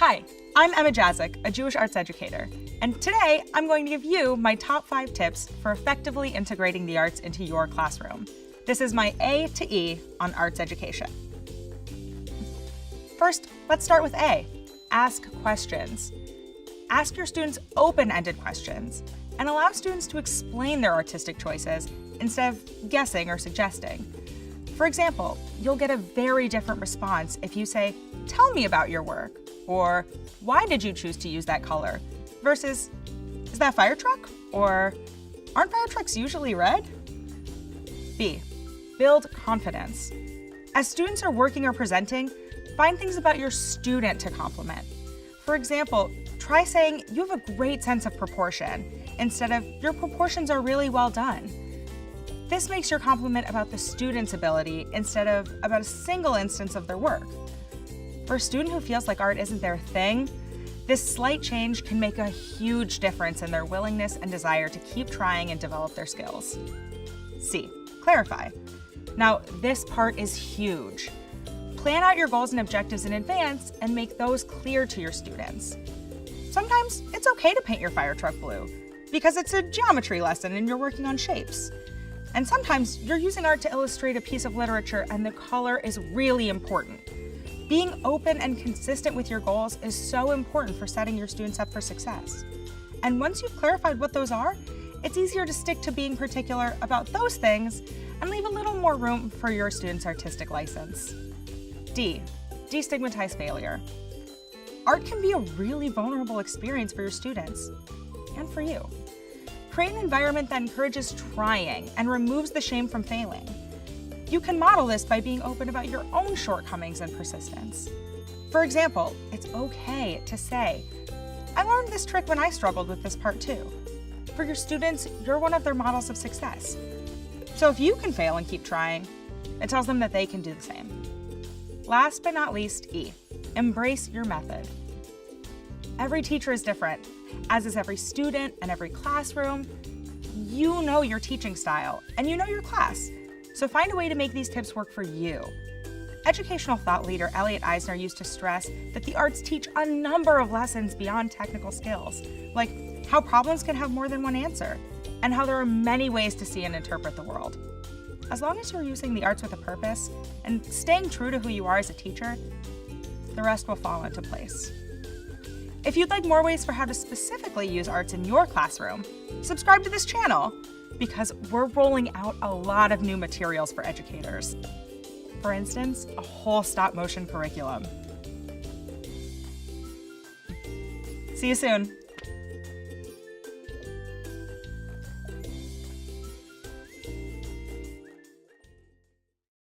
Hi, I'm Emma Jazik, a Jewish arts educator, and today I'm going to give you my top 5 tips for effectively integrating the arts into your classroom. This is my A to E on arts education. First, let's start with A. Ask questions. Ask your students open-ended questions and allow students to explain their artistic choices instead of guessing or suggesting. For example, you'll get a very different response if you say, "Tell me about your work," or "Why did you choose to use that color?" versus, "Is that a fire truck?" or "Aren't fire trucks usually red?" B. Build confidence. As students are working or presenting, find things about your student to compliment. For example, try saying, "You have a great sense of proportion," instead of, "Your proportions are really well done." This makes your compliment about the student's ability instead of about a single instance of their work. For a student who feels like art isn't their thing, this slight change can make a huge difference in their willingness and desire to keep trying and develop their skills. C. Clarify. Now, this part is huge. Plan out your goals and objectives in advance and make those clear to your students. Sometimes it's okay to paint your fire truck blue because it's a geometry lesson and you're working on shapes. And sometimes you're using art to illustrate a piece of literature and the color is really important. Being open and consistent with your goals is so important for setting your students up for success. And once you've clarified what those are, it's easier to stick to being particular about those things and leave a little more room for your students' artistic license. D. Destigmatize failure. Art can be a really vulnerable experience for your students and for you. Create an environment that encourages trying and removes the shame from failing. You can model this by being open about your own shortcomings and persistence. For example, it's okay to say, "I learned this trick when I struggled with this part too." For your students, you're one of their models of success. So if you can fail and keep trying, it tells them that they can do the same. Last but not least, E. Embrace your method. Every teacher is different, as is every student and every classroom. You know your teaching style, and you know your class, so find a way to make these tips work for you. Educational thought leader Elliot Eisner used to stress that the arts teach a number of lessons beyond technical skills, like how problems can have more than one answer, and how there are many ways to see and interpret the world. As long as you're using the arts with a purpose and staying true to who you are as a teacher, the rest will fall into place. If you'd like more ways for how to specifically use arts in your classroom, subscribe to this channel because we're rolling out a lot of new materials for educators. For instance, a whole stop-motion curriculum. See you soon.